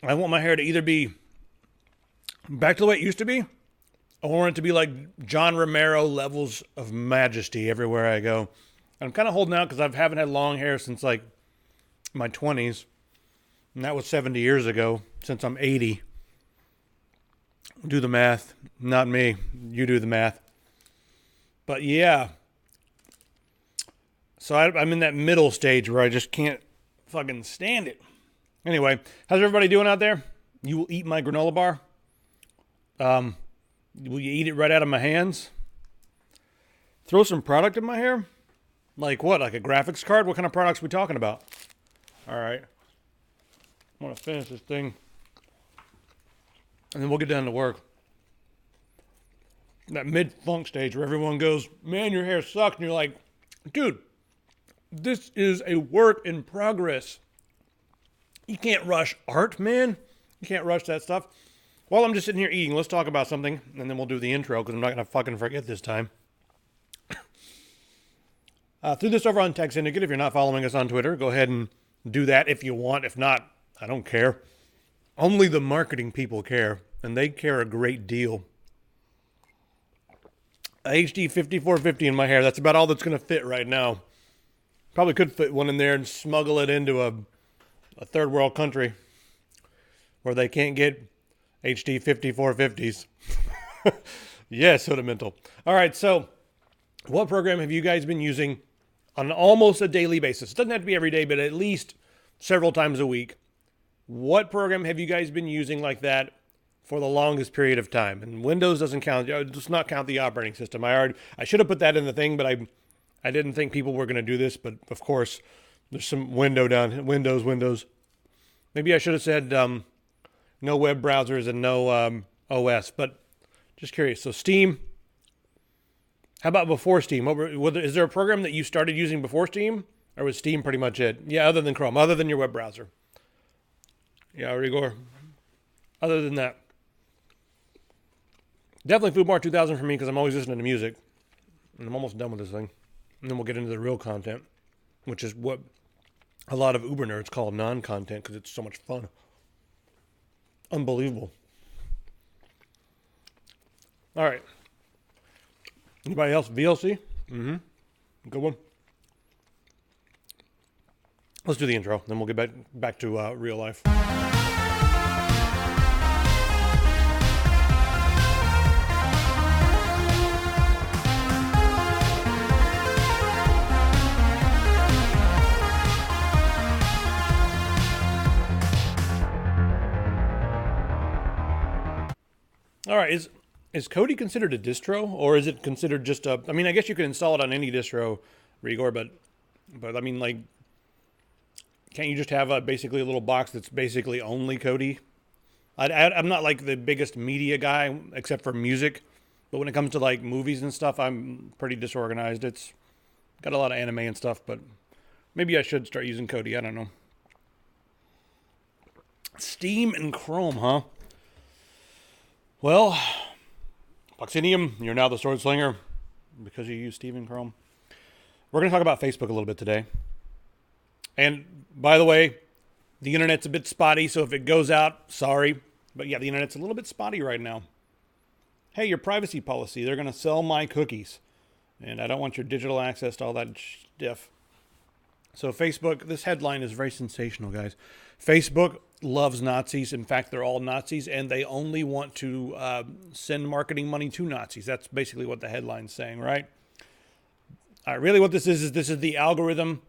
I want my hair to either be back to the way it used to be, I want it to be like John Romero levels of majesty everywhere I go. I'm kind of holding out because I haven't had long hair since like my 20s. And that was 70 years ago, since I'm 80. Do the math. Not me. You do the math. But yeah. So I'm in that middle stage where I just can't fucking stand it. Anyway, how's everybody doing out there? You will eat my granola bar. Will you eat it right out of my hands? Throw some product in my hair? Like what? Like a graphics card? What kind of products are we talking about? All right. I want to finish this thing. And then we'll get down to work. That mid-funk stage where everyone goes, man, your hair sucks. And you're like, dude, this is a work in progress. You can't rush art, man. You can't rush that stuff. While I'm just sitting here eating, let's talk about something, and then we'll do the intro, because I'm not going to fucking forget this time. Threw this over on Tech Syndicate. If you're not following us on Twitter, go ahead and do that if you want. If not, I don't care. Only the marketing people care, and they care a great deal. HD 5450 in my hair. That's about all that's going to fit right now. Probably could fit one in there and smuggle it into a third world country where they can't get HD 5450s. Yes, Soda Mental. All right, so what program have you guys been using on almost a daily basis? It doesn't have to be every day, but at least several times a week. What program have you guys been using like that for the longest period of time? And Windows doesn't count. It does not count the operating system. I should have put that in the thing, but I didn't think people were going to do this. But of course, there's some Windows. Maybe I should have said no web browsers and no OS. But just curious. So Steam. How about before Steam? Is there a program that you started using before Steam? Or was Steam pretty much it? Yeah, other than Chrome, other than your web browser. Yeah, Rigor. Other than that. Definitely Foobar 2000 for me because I'm always listening to music. And I'm almost done with this thing. And then we'll get into the real content, which is what a lot of Uber nerds call non-content because it's so much fun. Unbelievable. All right. Anybody else? VLC? Mm-hmm. Good one. Let's do the intro, then we'll get back to real life. All right, is Kodi considered a distro, or is it considered just a? I mean, I guess you can install it on any distro, Rigor, but I mean, like, can't you just have basically a little box that's basically only Kodi? I'm not like the biggest media guy except for music, but when it comes to like movies and stuff, I'm pretty disorganized. It's got a lot of anime and stuff, but maybe I should start using Kodi. I don't know. Steam and Chrome, huh? Well, Foxinium, you're now the sword slinger because you use Steam and Chrome. We're going to talk about Facebook a little bit today. And by the way, the internet's a bit spotty, so if it goes out, sorry. But yeah, the internet's a little bit spotty right now. Hey, your privacy policy, they're going to sell my cookies. And I don't want your digital access to all that stuff. So Facebook, this headline is very sensational, guys. Facebook loves Nazis. In fact, they're all Nazis, and they only want to send marketing money to Nazis. That's basically what the headline's saying, right? Really what this is the algorithm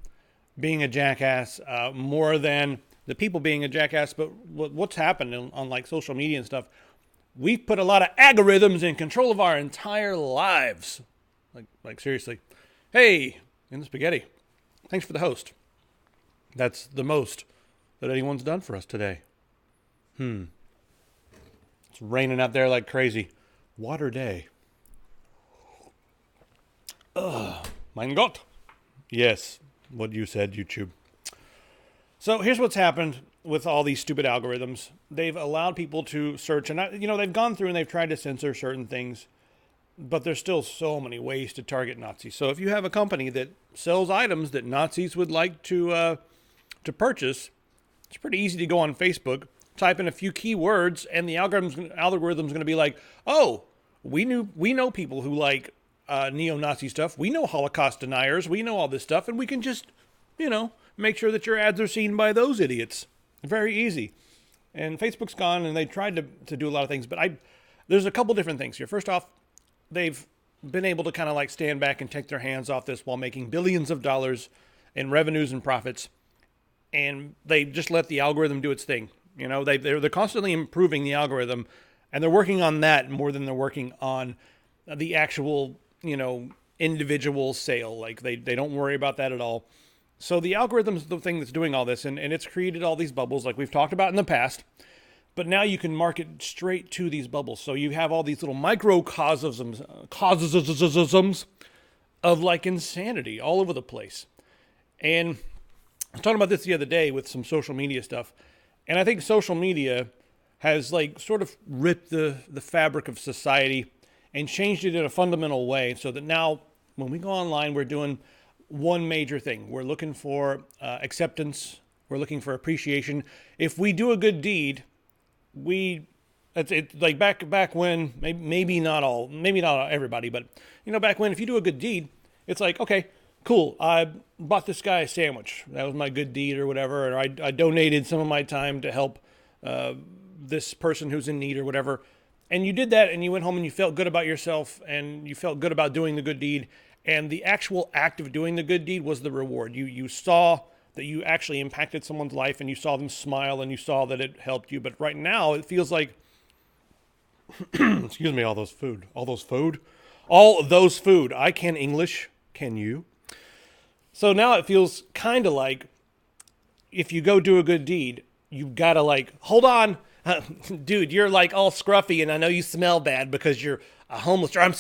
being a jackass more than the people being a jackass. But what's happened on like social media and stuff, we've put a lot of algorithms in control of our entire lives. Like seriously. Hey, in the spaghetti. Thanks for the host. That's the most that anyone's done for us today. It's raining out there like crazy. Water day. Mein Gott. Yes, what you said, YouTube. So here's what's happened with all these stupid algorithms. They've allowed people to search, and they've gone through and they've tried to censor certain things, but there's still so many ways to target Nazis. So if you have a company that sells items that Nazis would like to purchase, it's pretty easy to go on Facebook, type in a few keywords, and the algorithm's going to be like, oh, we know people who like neo-Nazi stuff. We know Holocaust deniers. We know all this stuff, and we can just, make sure that your ads are seen by those idiots. Very easy. And Facebook's gone, and they tried to do a lot of things, but there's a couple different things here. First off, they've been able to kind of like stand back and take their hands off this while making billions of dollars in revenues and profits, and they just let the algorithm do its thing. They're constantly improving the algorithm, and they're working on that more than they're working on the actual, individual sale. Like they don't worry about that at all. So the algorithm's the thing that's doing all this, and it's created all these bubbles like we've talked about in the past. But now you can market straight to these bubbles. So you have all these little microcosms of like insanity all over the place. And I was talking about this the other day with some social media stuff. And I think social media has like sort of ripped the fabric of society and changed it in a fundamental way, so that now when we go online, we're doing one major thing. We're looking for acceptance. We're looking for appreciation. If we do a good deed, it's like back when, maybe not everybody, but back when, if you do a good deed, it's like, okay, cool, I bought this guy a sandwich. That was my good deed or whatever. Or I donated some of my time to help this person who's in need or whatever. And you did that, and you went home and you felt good about yourself, and you felt good about doing the good deed. And the actual act of doing the good deed was the reward. You saw that you actually impacted someone's life, and you saw them smile, and you saw that it helped you. But right now, it feels like, excuse me, all those food. I can English. Can you? So now it feels kind of like if you go do a good deed, you've got to like, hold on, dude, you're like all scruffy, and I know you smell bad because you're a homeless, or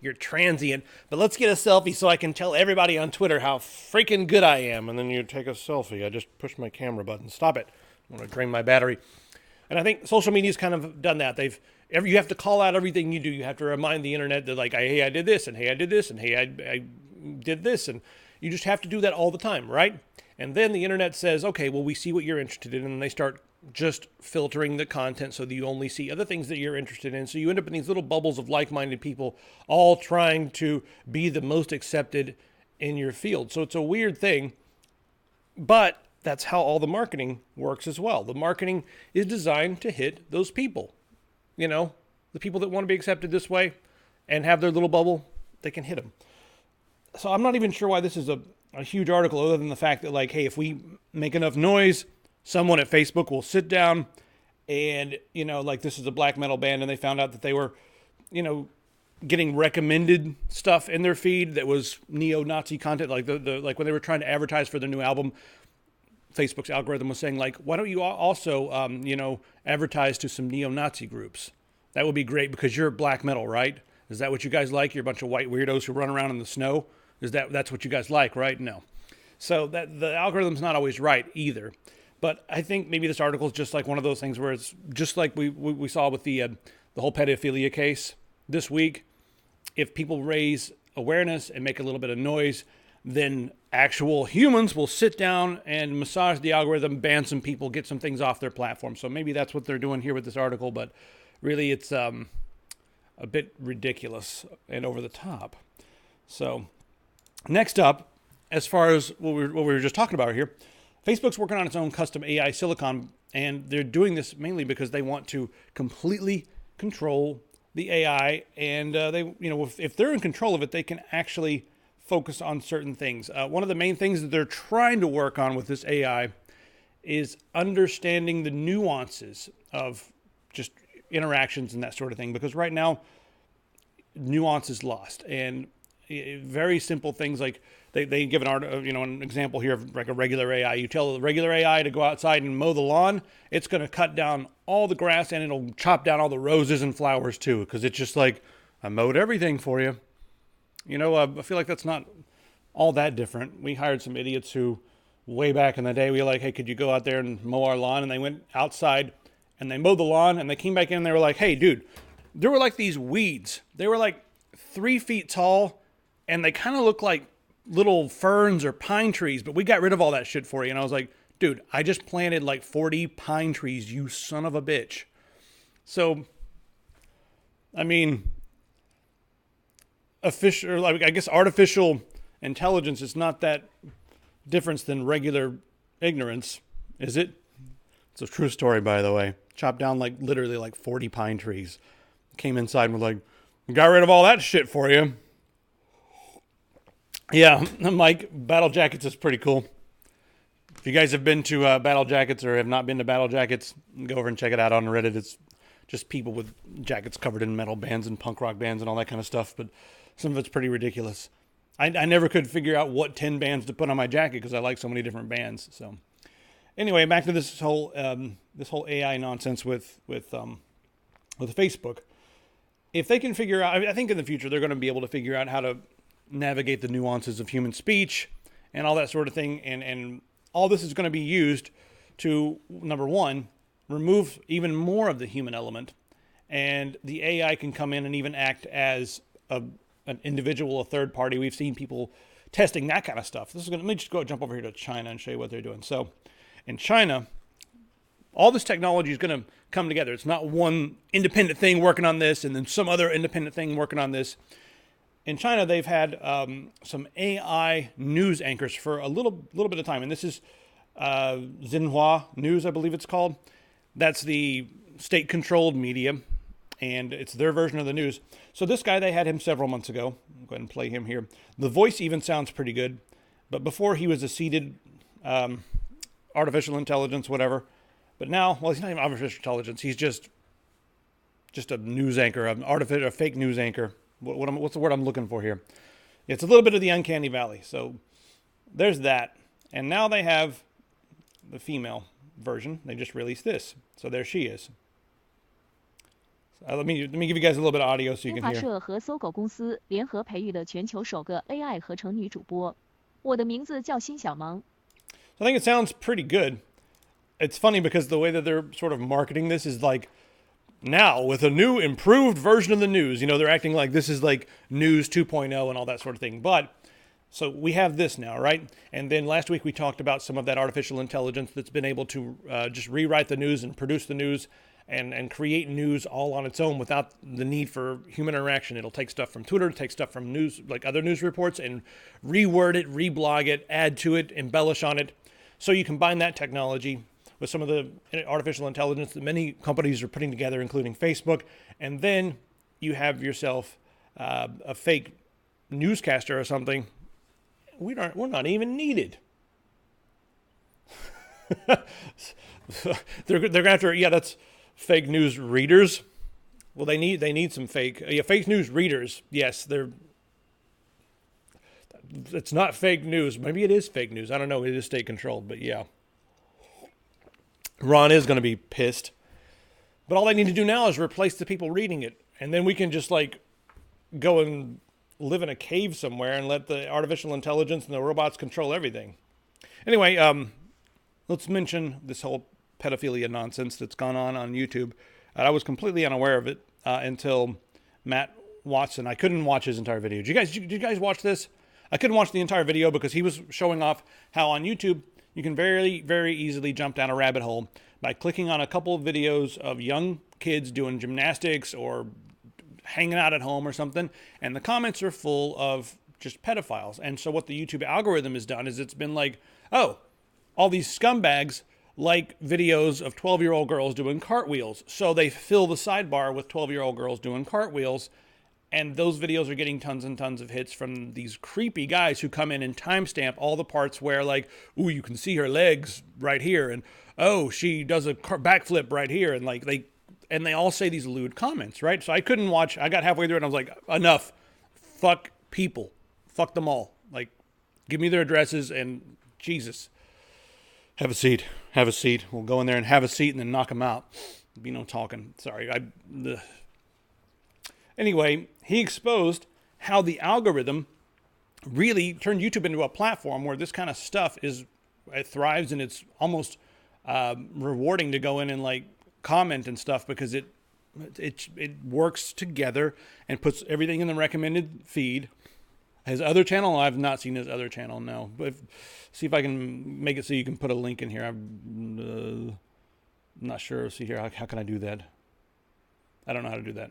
you're transient, but let's get a selfie so I can tell everybody on Twitter how freaking good I am. And then you take a selfie. I just pushed my camera button. Stop it. I want to drain my battery. And I think social media's kind of done that. You have to call out everything you do. You have to remind the internet that like, hey, I did this, and hey, I did this, and hey, I did this, and you just have to do that all the time, right? And then the internet says, okay, well, we see what you're interested in, and they start just filtering the content so that you only see other things that you're interested in. So you end up in these little bubbles of like-minded people all trying to be the most accepted in your field. So it's a weird thing, but that's how all the marketing works as well. The marketing is designed to hit those people. The people that want to be accepted this way and have their little bubble, they can hit them. So I'm not even sure why this is a huge article, other than the fact that, like, hey, if we make enough noise, someone at Facebook will sit down and, like this is a black metal band, and they found out that they were, getting recommended stuff in their feed that was neo-Nazi content, like like when they were trying to advertise for their new album, Facebook's algorithm was saying, like, why don't you also, advertise to some neo-Nazi groups? That would be great because you're black metal, right? Is that what you guys like? You're a bunch of white weirdos who run around in the snow? That's what you guys like, right? No. So that the algorithm's not always right either. But I think maybe this article is just like one of those things where it's just like we saw with the whole pedophilia case this week. If people raise awareness and make a little bit of noise, then actual humans will sit down and massage the algorithm, ban some people, get some things off their platform. So maybe that's what they're doing here with this article, but really it's a bit ridiculous and over the top. So next up, as far as what we were just talking about here, Facebook's working on its own custom AI silicon, and they're doing this mainly because they want to completely control the AI, and if they're in control of it, they can actually focus on certain things. One of the main things that they're trying to work on with this AI is understanding the nuances of just interactions and that sort of thing, because right now nuance is lost, and very simple things like they give an example here of like a regular AI. You tell the regular AI to go outside and mow the lawn, it's going to cut down all the grass, and it'll chop down all the roses and flowers too, because it's just like, I mowed everything for you. I feel like that's not all that different. We hired some idiots who, way back in the day, we were like, hey, could you go out there and mow our lawn? And they went outside and they mowed the lawn, and they came back in and they were like, hey, dude, there were like these weeds. They were like 3 feet tall, and they kind of look like little ferns or pine trees, but we got rid of all that shit for you. And I was like, dude, I just planted like 40 pine trees, you son of a bitch. So, I mean, I guess artificial intelligence is not that difference than regular ignorance, is it? It's a true story, by the way. Chopped down like literally like 40 pine trees. Came inside and was like, got rid of all that shit for you. Yeah, Mike, Battle Jackets is pretty cool. If you guys have been to Battle Jackets or have not been to Battle Jackets, go over and check it out on Reddit. It's just people with jackets covered in metal bands and punk rock bands and all that kind of stuff, but some of it's pretty ridiculous. I never could figure out what 10 bands to put on my jacket because I like so many different bands. So anyway, back to this whole AI nonsense with Facebook. If they can figure out, I think in the future they're going to be able to figure out how to navigate the nuances of human speech and all that sort of thing. And all this is going to be used to, number one, remove even more of the human element. And the AI can come in and even act as an individual, a third party. We've seen people testing that kind of stuff. Let me just jump over here to China and show you what they're doing. So in China, all this technology is going to come together. It's not one independent thing working on this and then some other independent thing working on this. In China, they've had some AI news anchors for a little bit of time. And this is Xinhua News, I believe it's called. That's the state-controlled media, and it's their version of the news. So this guy, they had him several months ago. I'll go ahead and play him here. The voice even sounds pretty good. But before, he was a seated artificial intelligence, whatever. But now, well, he's not even artificial intelligence. He's just a news anchor, a fake news anchor. What's the word I'm looking for here? It's a little bit of the uncanny valley. So there's that. And now they have the female version. They just released this. So there she is. Let me give you guys a little bit of audio so you can hear. 新华社和搜狗公司联合培育的全球首个 AI 合成女主播。我的名字叫辛小萌。I think it sounds pretty good. It's funny because the way that they're sort of marketing this is like, now with a new improved version of the news. You know, they're acting like this is like news 2.0 and all that sort of thing. But so we have this now, right? And then last week we talked about some of that artificial intelligence that's been able to just rewrite the news and produce the news and create news all on its own without the need for human interaction. It'll take stuff from Twitter, take stuff from news, like other news reports, and reword it, reblog it, add to it, embellish on it. So you combine that technology with some of the artificial intelligence that many companies are putting together, including Facebook, and then you have yourself a fake newscaster or something. We're not even needed. they're going after, that's fake news readers. Well, they need some fake news readers. Yes, it's not fake news. Maybe it is fake news. I don't know. It is state controlled, but yeah. Ron is going to be pissed. But all they need to do now is replace the people reading it. And then we can just like go and live in a cave somewhere and let the artificial intelligence and the robots control everything. Anyway, let's mention this whole pedophilia nonsense that's gone on YouTube. I was completely unaware of it until Matt Watson. I couldn't watch his entire video. Did you guys watch this? I couldn't watch the entire video because he was showing off how on YouTube you can very, very easily jump down a rabbit hole by clicking on a couple of videos of young kids doing gymnastics or hanging out at home or something, and the comments are full of just pedophiles. And so what the YouTube algorithm has done is it's been like, oh, all these scumbags like videos of 12-year-old girls doing cartwheels. So they fill the sidebar with 12-year-old girls doing cartwheels. And those videos are getting tons and tons of hits from these creepy guys who come in and timestamp all the parts where like, ooh, you can see her legs right here. And, oh, she does a backflip right here. And like they all say these lewd comments, right? So I couldn't watch. I got halfway through it and I was like, enough. Fuck people. Fuck them all. Like, give me their addresses and Jesus. Have a seat. Have a seat. We'll go in there and have a seat and then knock them out. Be no talking. Sorry. Anyway, he exposed how the algorithm really turned YouTube into a platform where this kind of stuff it thrives, and it's almost rewarding to go in and like comment and stuff because it works together and puts everything in the recommended feed. His other channel, I've not seen his other channel, no. But see if I can make it so you can put a link in here. I'm not sure. See here, how can I do that? I don't know how to do that.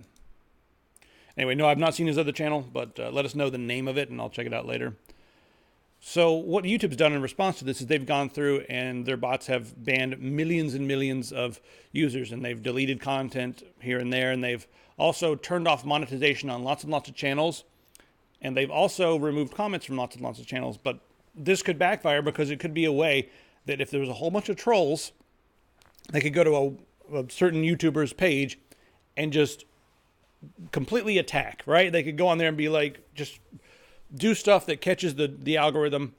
Anyway, no, I've not seen his other channel, but let us know the name of it, and I'll check it out later. So what YouTube's done in response to this is they've gone through and their bots have banned millions and millions of users, and they've deleted content here and there, and they've also turned off monetization on lots and lots of channels, and they've also removed comments from lots and lots of channels. But this could backfire because it could be a way that if there was a whole bunch of trolls, they could go to a certain YouTuber's page and just completely attack, right? They could go on there and be like, just do stuff that catches the algorithm,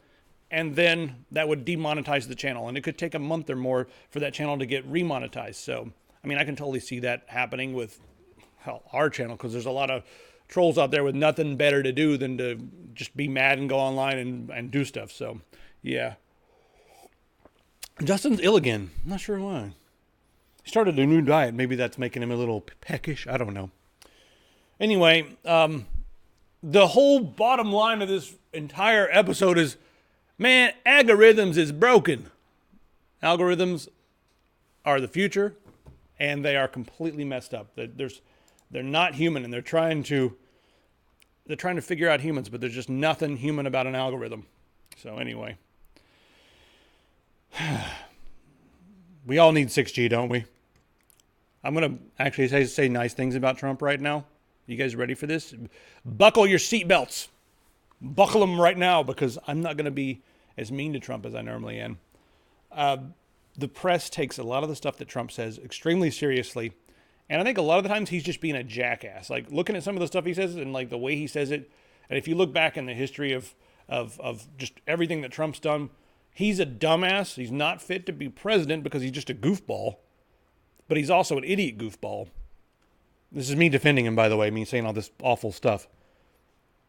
and then that would demonetize the channel. And it could take a month or more for that channel to get remonetized. So, I mean, I can totally see that happening with our channel, because there's a lot of trolls out there with nothing better to do than to just be mad and go online and do stuff. So, yeah. Justin's ill again. I'm not sure why. He started a new diet. Maybe that's making him a little peckish. I don't know. Anyway, the whole bottom line of this entire episode is, man, algorithms is broken. Algorithms are the future, and they are completely messed up. They're not human, and they're trying to figure out humans, but there's just nothing human about an algorithm. So anyway, we all need 6G, don't we? I'm going to actually say nice things about Trump right now. You guys ready for this? Buckle your seatbelts. Buckle them right now, because I'm not going to be as mean to Trump as I normally am. The press takes a lot of the stuff that Trump says extremely seriously. And I think a lot of the times he's just being a jackass. Like, looking at some of the stuff he says and like the way he says it. And if you look back in the history of just everything that Trump's done, he's a dumbass. He's not fit to be president because he's just a goofball. But he's also an idiot goofball. This is me defending him, by the way, me saying all this awful stuff.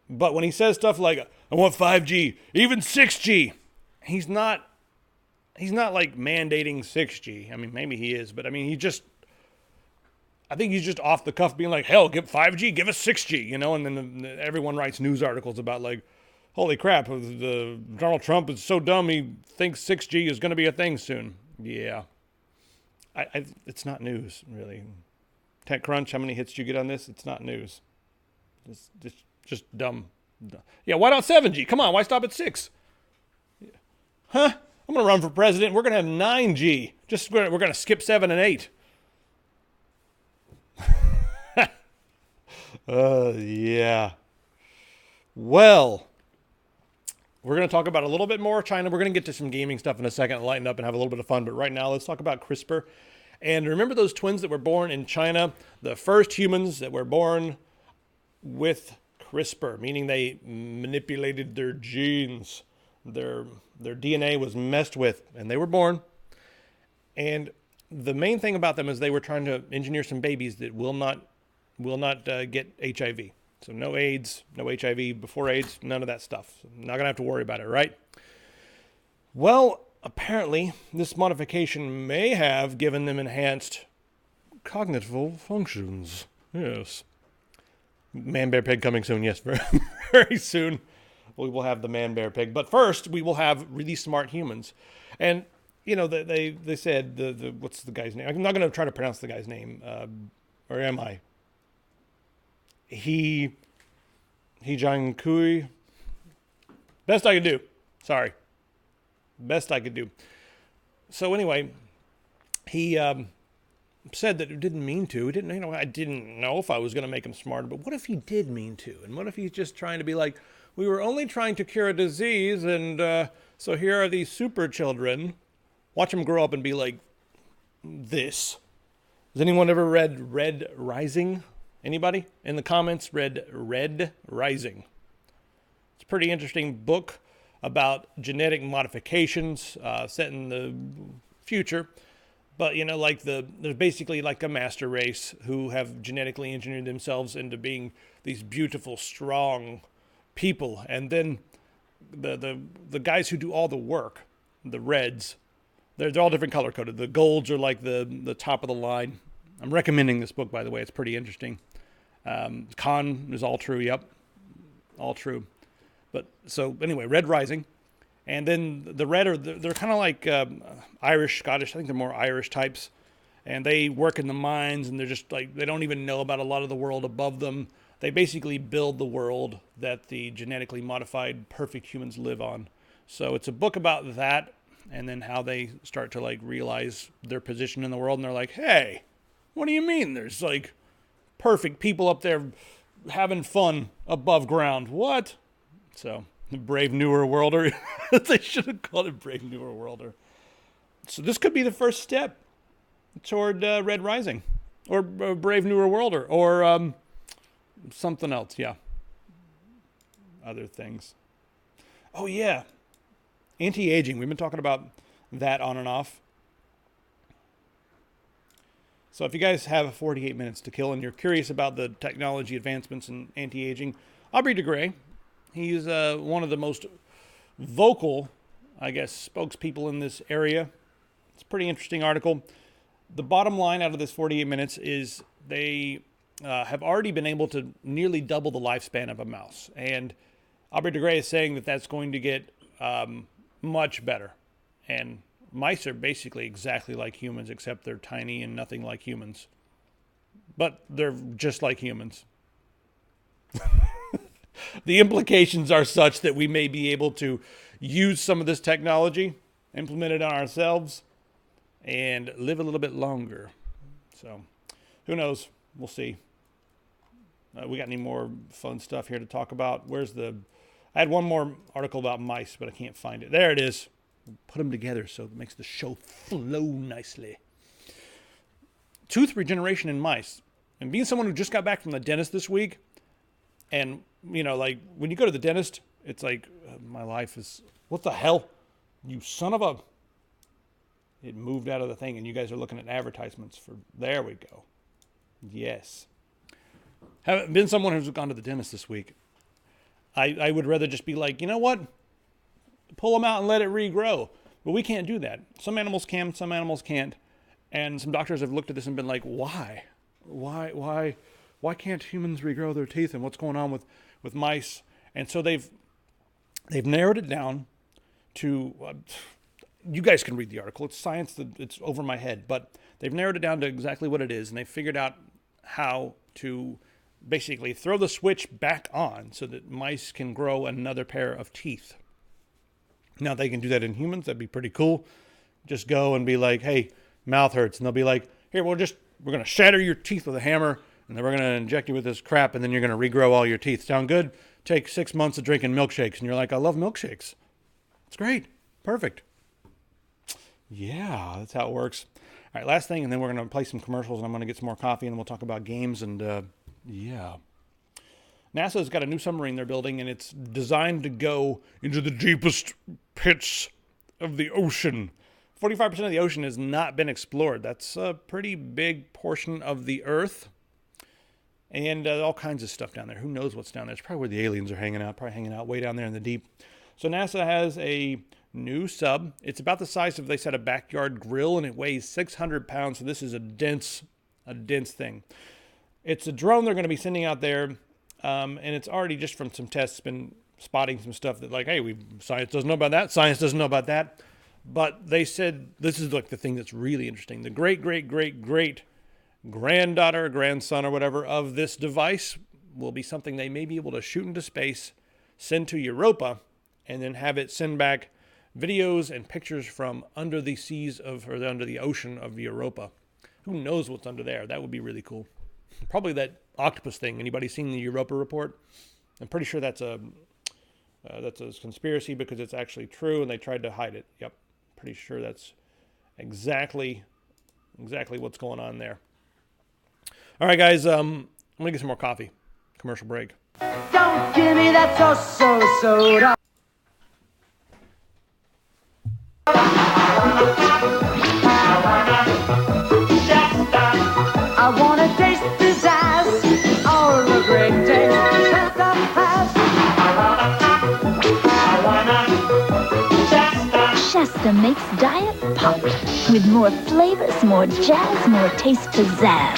But when he says stuff like, I want 5G, even 6G, he's not like mandating 6G. I mean, maybe he is, but I mean, I think he's just off the cuff being like, hell, give 5G, give us 6G, you know? And then everyone writes news articles about like, holy crap, Donald Trump is so dumb he thinks 6G is going to be a thing soon. Yeah. It's not news, really. TechCrunch, how many hits did you get on this? It's not news. It's just dumb. Yeah, why not 7G? Come on, why stop at 6? Huh? I'm going to run for president. We're going to have 9G. We're going to skip 7 and 8. Yeah. Well, we're going to talk about a little bit more China. We're going to get to some gaming stuff in a second, lighten up and have a little bit of fun. But right now, let's talk about CRISPR. And remember those twins that were born in China? The first humans that were born with CRISPR, meaning they manipulated their genes. Their DNA was messed with, and they were born. And the main thing about them is they were trying to engineer some babies that will not get HIV. So no AIDS, no HIV before AIDS, none of that stuff. So not going to have to worry about it, right? Well, apparently, this modification may have given them enhanced cognitive functions. Yes. Man, bear, pig coming soon. Yes, very, very soon we will have the man, bear, pig. But first, we will have really smart humans. And, you know, they said, what's the guy's name? I'm not going to try to pronounce the guy's name. Or am I? He Jiang Kui. Best I could do. Sorry. Best I could do. So anyway, he said that it didn't mean to. He didn't, I didn't know if I was going to make him smarter, but what if he did mean to? And what if he's just trying to be like, we were only trying to cure a disease, and so here are these super children. Watch them grow up and be like this. Has anyone ever read Red Rising? Anybody? In the comments, read Red Rising. It's a pretty interesting book about genetic modifications set in the future. But, you know, like there's basically like a master race who have genetically engineered themselves into being these beautiful, strong people. And then the guys who do all the work, the reds, they're all different color coded. The golds are like the top of the line. I'm recommending this book, by the way. It's pretty interesting. Khan is all true. Yep. All true. But so anyway, Red Rising. And then the Red they're kind of like Irish, Scottish. I think they're more Irish types. And they work in the mines, and they're just like, they don't even know about a lot of the world above them. They basically build the world that the genetically modified perfect humans live on. So it's a book about that, and then how they start to like realize their position in the world. And they're like, hey, what do you mean there's like perfect people up there having fun above ground? What? So the Brave Newer Worlder. They should have called it Brave Newer Worlder. So this could be the first step toward Red Rising, or Brave Newer Worlder, or something else. Yeah, other things. Oh yeah, anti-aging. We've been talking about that on and off. So if you guys have 48 minutes to kill and you're curious about the technology advancements in anti-aging, Aubrey de Grey, he's one of the most vocal, I guess, spokespeople in this area. It's a pretty interesting article. The bottom line out of this 48 minutes is they have already been able to nearly double the lifespan of a mouse. And Aubrey de Grey is saying that that's going to get much better. And mice are basically exactly like humans, except they're tiny and nothing like humans. But they're just like humans. The implications are such that we may be able to use some of this technology, implement it on ourselves, and live a little bit longer. So, who knows? We'll see. We got any more fun stuff here to talk about? I had one more article about mice, but I can't find it. There it is. Put them together so it makes the show flow nicely. Tooth regeneration in mice. And being someone who just got back from the dentist this week, and, you know, like, when you go to the dentist, it's like, my life is, what the hell? You son of a... It moved out of the thing, and you guys are looking at advertisements for, there we go. Yes. Haven't been someone who's gone to the dentist this week. I would rather just be like, you know what? Pull them out and let it regrow. But we can't do that. Some animals can, some animals can't. And some doctors have looked at this and been like, why? Why can't humans regrow their teeth? And what's going on with mice? And so they've narrowed it down to, you guys can read the article. It's science it's over my head. But they've narrowed it down to exactly what it is. And they've figured out how to basically throw the switch back on so that mice can grow another pair of teeth. Now, they can do that in humans. That'd be pretty cool. Just go and be like, hey, mouth hurts. And they'll be like, here, we're going to shatter your teeth with a hammer, and then we're going to inject you with this crap, and then you're going to regrow all your teeth. Sound good? Take 6 months of drinking milkshakes. And you're like, I love milkshakes. It's great. Perfect. Yeah, that's how it works. All right, last thing, and then we're going to play some commercials, and I'm going to get some more coffee, and we'll talk about games, and yeah. NASA's got a new submarine they're building, and it's designed to go into the deepest pits of the ocean. 45% of the ocean has not been explored. That's a pretty big portion of the Earth. And all kinds of stuff down there. Who knows what's down there? It's probably where the aliens are hanging out. Probably hanging out way down there in the deep. So NASA has a new sub. It's about the size of, they said, a backyard grill, and it weighs 600 pounds. So this is a dense thing. It's a drone they're going to be sending out there. And it's already, just from some tests, been spotting some stuff that, like, hey, science doesn't know about that. Science doesn't know about that. But they said, this is like the thing that's really interesting. The great granddaughter, grandson, or whatever of this device will be something they may be able to shoot into space, send to Europa, and then have it send back videos and pictures from under the seas or under the ocean of Europa. Who knows what's under there? That would be really cool. Probably that octopus thing. Anybody seen the Europa report? I'm pretty sure that's a conspiracy because it's actually true, and they tried to hide it. Yep, pretty sure that's exactly what's going on there. All right, guys, I'm gonna get some more coffee. Commercial break. Don't give me that soda. I wanna taste this ice, all the great taste Shasta has. Shasta makes diet pop with more flavors, more jazz, more taste pizzazz.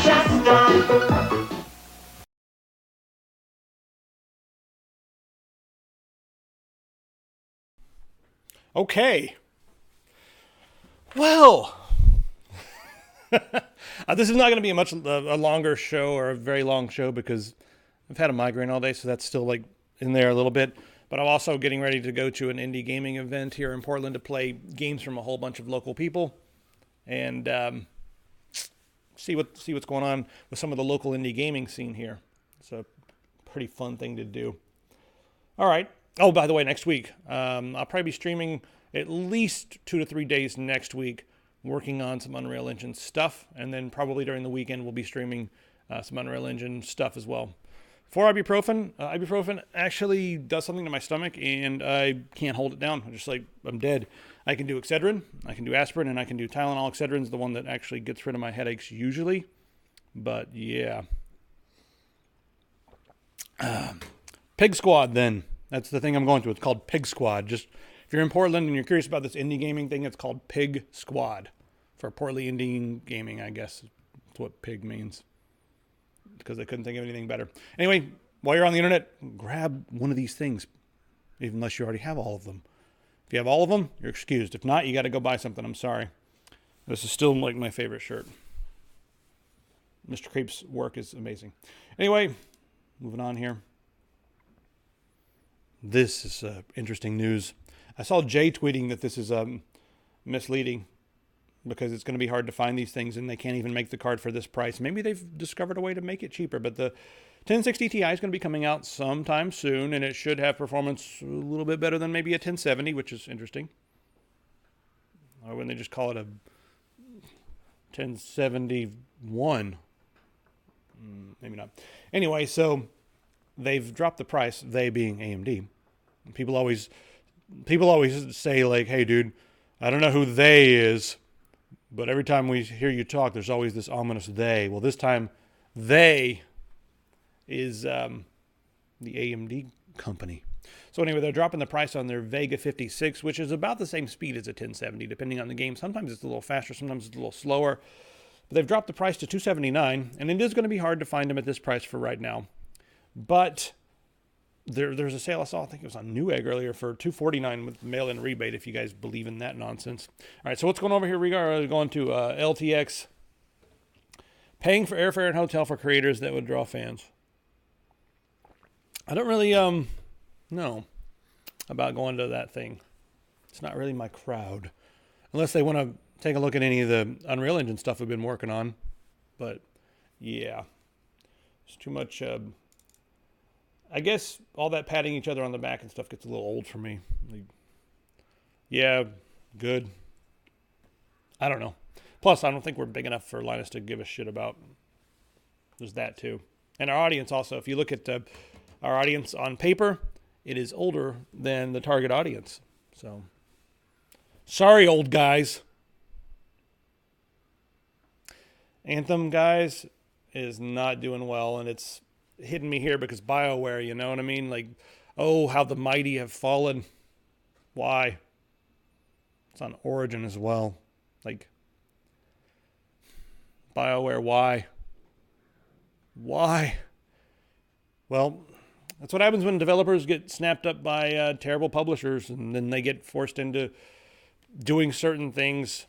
Shasta. Okay. Well, this is not going to be a longer show or a very long show because I've had a migraine all day, so that's still like in there a little bit. But I'm also getting ready to go to an indie gaming event here in Portland to play games from a whole bunch of local people and see what's going on with some of the local indie gaming scene here. It's a pretty fun thing to do. All right. Oh, by the way, next week I'll probably be streaming at least 2 to 3 days next week, working on some Unreal Engine stuff, and then probably during the weekend we'll be streaming some Unreal Engine stuff as well. For ibuprofen, ibuprofen actually does something to my stomach, and I can't hold it down. I'm dead. I can do Excedrin, I can do aspirin, and I can do Tylenol. Excedrin's the one that actually gets rid of my headaches usually, but yeah. Pig Squad, then. That's the thing I'm going to. It's called Pig Squad. Just if you're in Portland and you're curious about this indie gaming thing, it's called Pig Squad. For Portland Indie Gaming, I guess. That's what pig means. Because I couldn't think of anything better. Anyway, while you're on the internet, grab one of these things. Even unless you already have all of them. If you have all of them, you're excused. If not, you got to go buy something. I'm sorry. This is still like my favorite shirt. Mr. Creep's work is amazing. Anyway, moving on here. This is interesting news. I saw Jay tweeting that this is misleading because it's going to be hard to find these things and they can't even make the card for this price. Maybe they've discovered a way to make it cheaper, but the 1060 Ti is going to be coming out sometime soon, and it should have performance a little bit better than maybe a 1070, which is interesting. Or when they just call it a 1071. Maybe not. Anyway, so they've dropped the price, they being AMD. People always say, like, hey, dude, I don't know who they is, but every time we hear you talk, there's always this ominous they. Well, this time, they is the AMD company. So anyway, they're dropping the price on their Vega 56, which is about the same speed as a 1070, depending on the game. Sometimes it's a little faster, sometimes it's a little slower. But they've dropped the price to $279, and it is going to be hard to find them at this price for right now. But there's a sale I saw, I think it was on Newegg earlier, for $249 with mail-in rebate, if you guys believe in that nonsense. All right, so what's going on over here? We are going to LTX. Paying for airfare and hotel for creators that would draw fans. I don't really know about going to that thing. It's not really my crowd. Unless they want to take a look at any of the Unreal Engine stuff we've been working on. But, yeah. It's too much... I guess all that patting each other on the back and stuff gets a little old for me. Like, yeah, good. I don't know. Plus, I don't think we're big enough for Linus to give a shit about. There's that, too. And our audience also. If you look at our audience on paper, it is older than the target audience. So, sorry, old guys. Anthem, guys, is not doing well, and it's hitting me here because BioWare, you know what I mean? Like, oh, how the mighty have fallen. Why? It's on Origin as well. Like, BioWare, why? Why? Well, that's what happens when developers get snapped up by terrible publishers, and then they get forced into doing certain things.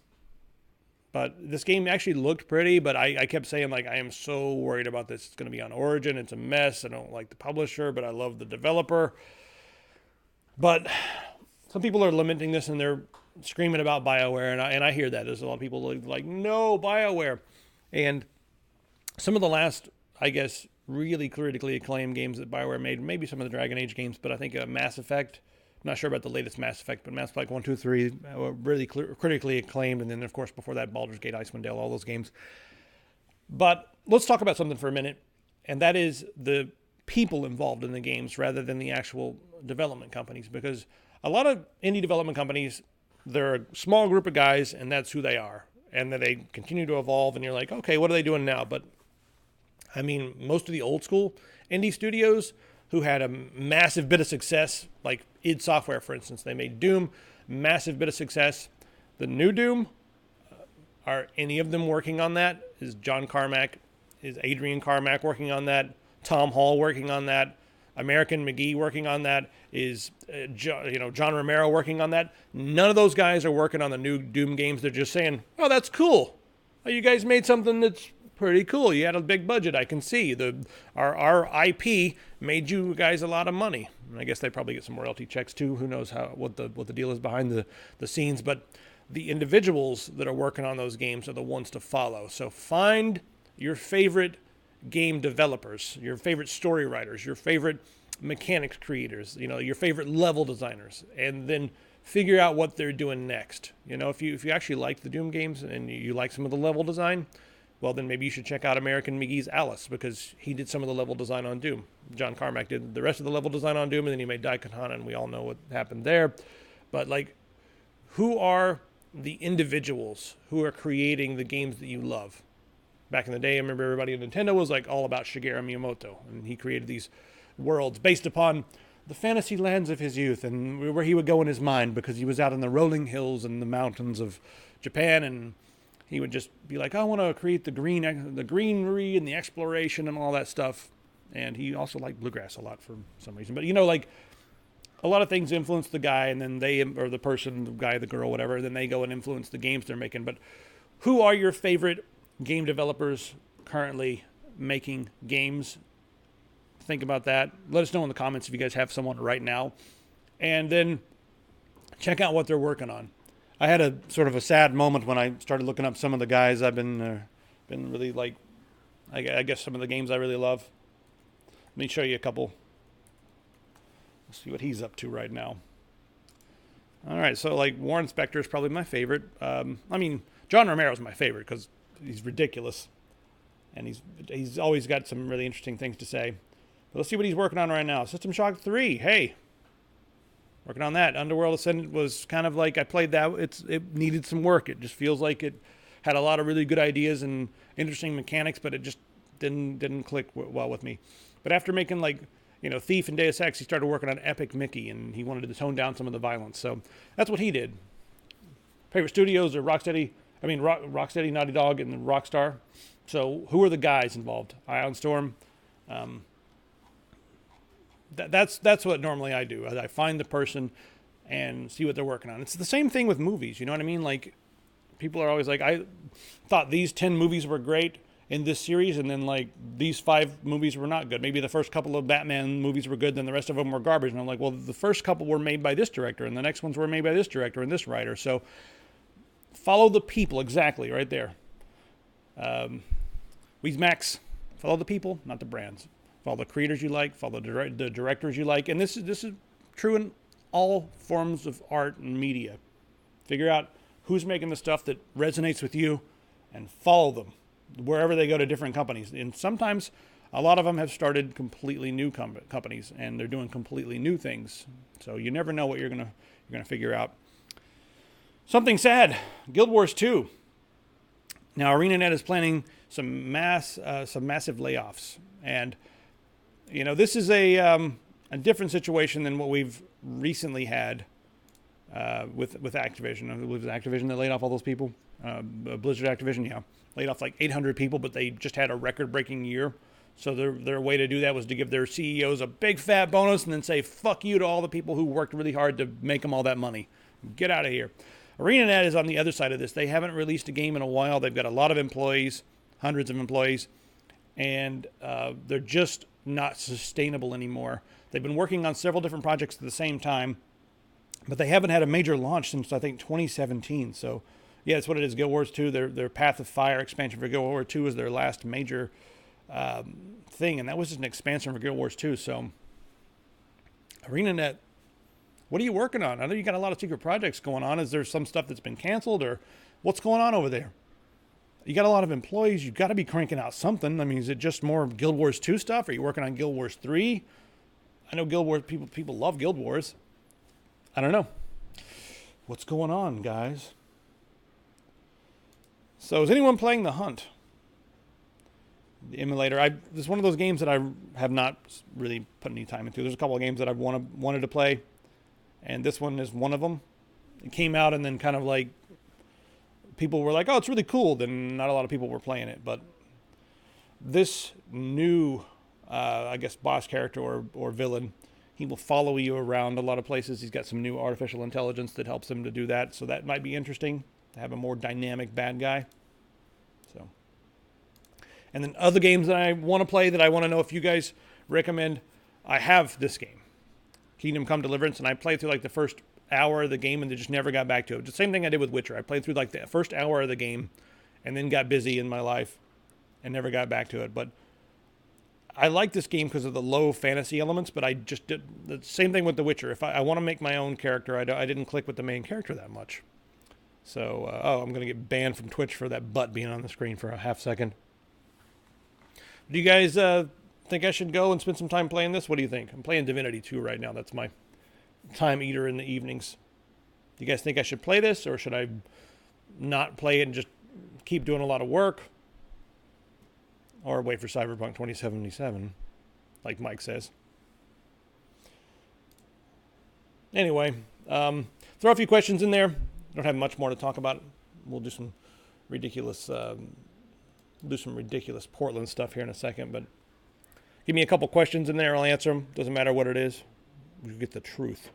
But this game actually looked pretty, but I kept saying, like, I am so worried about this. It's going to be on Origin. It's a mess. I don't like the publisher, but I love the developer. But some people are lamenting this, and they're screaming about BioWare, and I hear that. There's a lot of people like, no, BioWare. And some of the last, I guess, really critically acclaimed games that BioWare made, maybe some of the Dragon Age games, but I think Mass Effect... I'm not sure about the latest Mass Effect, but Mass Effect 1, 2, 3 were really critically acclaimed. And then, of course, before that, Baldur's Gate, Icewind Dale, all those games. But let's talk about something for a minute, and that is the people involved in the games rather than the actual development companies. Because a lot of indie development companies, they're a small group of guys, and that's who they are. And then they continue to evolve, and you're like, okay, what are they doing now? But, I mean, most of the old school indie studios who had a massive bit of success, like id Software, for instance. They made Doom, massive bit of success. The new Doom, are any of them working on that? Is John Carmack, is Adrian Carmack working on that? Tom Hall working on that? American McGee working on that? Is John Romero working on that? None of those guys are working on the new Doom games. They're just saying, "Oh, that's cool. Oh, you guys made something that's pretty cool. You had a big budget. I can see our IP made you guys a lot of money." And I guess they probably get some royalty checks too. Who knows what the deal is behind the scenes? But the individuals that are working on those games are the ones to follow. So find your favorite game developers, your favorite story writers, your favorite mechanics creators, your favorite level designers, and then figure out what they're doing next. If you actually like the Doom games and you like some of the level design, well, then maybe you should check out American McGee's Alice, because he did some of the level design on Doom. John Carmack did the rest of the level design on Doom, and then he made Daikatana, and we all know what happened there. But who are the individuals who are creating the games that you love? Back in the day, I remember everybody at Nintendo was all about Shigeru Miyamoto, and he created these worlds based upon the fantasy lands of his youth and where he would go in his mind, because he was out in the rolling hills and the mountains of Japan, and he would just be like, "I want to create the greenery and the exploration and all that stuff." And he also liked bluegrass a lot for some reason. But a lot of things influence the guy, and then the person, the guy, the girl, whatever, then they go and influence the games they're making. But who are your favorite game developers currently making games? Think about that. Let us know in the comments if you guys have someone right now. And then check out what they're working on. I had a sort of a sad moment when I started looking up some of the guys I've been really I guess some of the games I really love. Let me show you a couple. Let's see what he's up to right now. All right, so Warren Spector is probably my favorite. John Romero is my favorite because he's ridiculous, and he's always got some really interesting things to say. But let's see what he's working on right now. System Shock 3, hey, working on that. Underworld Ascendant was kind of I played that. It needed some work. It just feels like it had a lot of really good ideas and interesting mechanics, but it just didn't click well with me. But after making Thief and Deus Ex, he started working on Epic Mickey, and he wanted to tone down some of the violence. So that's what he did. Favorite studios are Rocksteady, Naughty Dog, and Rockstar. So who are the guys involved? Ion Storm. That's what normally I do. I find the person and see what they're working on. It's the same thing with movies. You know what I mean? People are always I thought these 10 movies were great in this series, and then these 5 movies were not good. Maybe the first couple of Batman movies were good, then the rest of them were garbage. And I'm well, the first couple were made by this director, and the next ones were made by this director and this writer. So follow the people, exactly, right there. Weezmax, follow the people, not the brands. Follow the creators you like, follow the directors you like. And this is true in all forms of art and media. Figure out who's making the stuff that resonates with you and follow them wherever they go to different companies. And sometimes a lot of them have started completely new companies, and they're doing completely new things. So you never know what you're gonna figure out. Something sad, Guild Wars 2. Now ArenaNet is planning some massive layoffs, and this is a different situation than what we've recently had with Activision. I believe it was Activision that laid off all those people. Blizzard Activision, yeah, laid off 800 people, but they just had a record-breaking year. So their way to do that was to give their CEOs a big fat bonus and then say fuck you to all the people who worked really hard to make them all that money. Get out of here. ArenaNet is on the other side of this. They haven't released a game in a while. They've got a lot of employees, hundreds of employees, and they're just not sustainable anymore. They've been working on several different projects at the same time, but they haven't had a major launch since I think 2017. So yeah, that's what it is. Guild Wars 2, their Path of Fire expansion for Guild Wars 2 is their last major thing, and that was just an expansion for Guild Wars 2. So ArenaNet, what are you working on? I know you got a lot of secret projects going on. Is there some stuff that's been canceled, or what's going on over there? You got a lot of employees. You've got to be cranking out something. I mean, is it just more Guild Wars 2 stuff? Are you working on Guild Wars 3? I know Guild Wars people love Guild Wars. I don't know. What's going on, guys? So is anyone playing The Hunt? The emulator. This is one of those games that I have not really put any time into. There's a couple of games that I've wanted to play, and this one is one of them. It came out and then kind of people were like, oh, it's really cool. Then not a lot of people were playing it. But this new I guess, boss character or villain. He will follow you around a lot of places. He's got some new artificial intelligence that helps him to do that. So that might be interesting to have a more dynamic bad guy. So, and then other games that I want to play that I want to know if you guys recommend. I have this game, Kingdom Come Deliverance, and I played through like the first hour of the game and then just never got back to it. The same thing I did with Witcher. I played through like the first hour of the game and then got busy in my life and never got back to it. But I like this game because of the low fantasy elements, but I just did the same thing with The Witcher. If I want to make my own character, I didn't click with the main character that much. So, I'm going to get banned from Twitch for that butt being on the screen for a half second. Do you guys think I should go and spend some time playing this? What do you think? I'm playing Divinity 2 right now. That's my time eater in the evenings. Do you guys think I should play this, or should I not play it and just keep doing a lot of work? Or wait for Cyberpunk 2077, like Mike says. Anyway, throw a few questions in there. Don't have much more to talk about. We'll do some ridiculous Portland stuff here in a second. But give me a couple questions in there. I'll answer them. Doesn't matter what it is. You get the truth.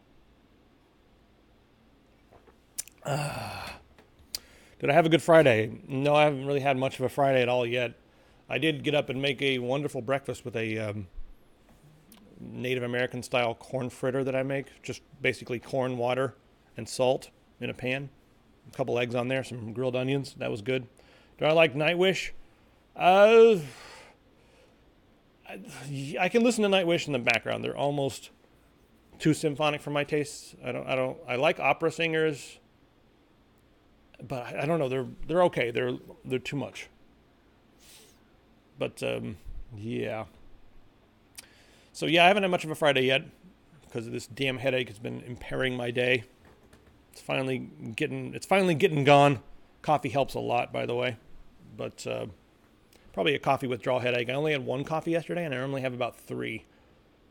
Did I have a good Friday? No, I haven't really had much of a Friday at all yet. I did get up and make a wonderful breakfast with a Native American style corn fritter that I make. Just basically corn, water, and salt in a pan. A couple eggs on there, some grilled onions. That was good. Do I like Nightwish? I can listen to Nightwish in the background. They're almost too symphonic for my tastes. I like opera singers, but I don't know. They're okay. They're too much. But, yeah. So, yeah, I haven't had much of a Friday yet because of this damn headache. It's been impairing my day. It's finally getting gone. Coffee helps a lot, by the way. But probably a coffee withdrawal headache. I only had one coffee yesterday, and I normally have about 3.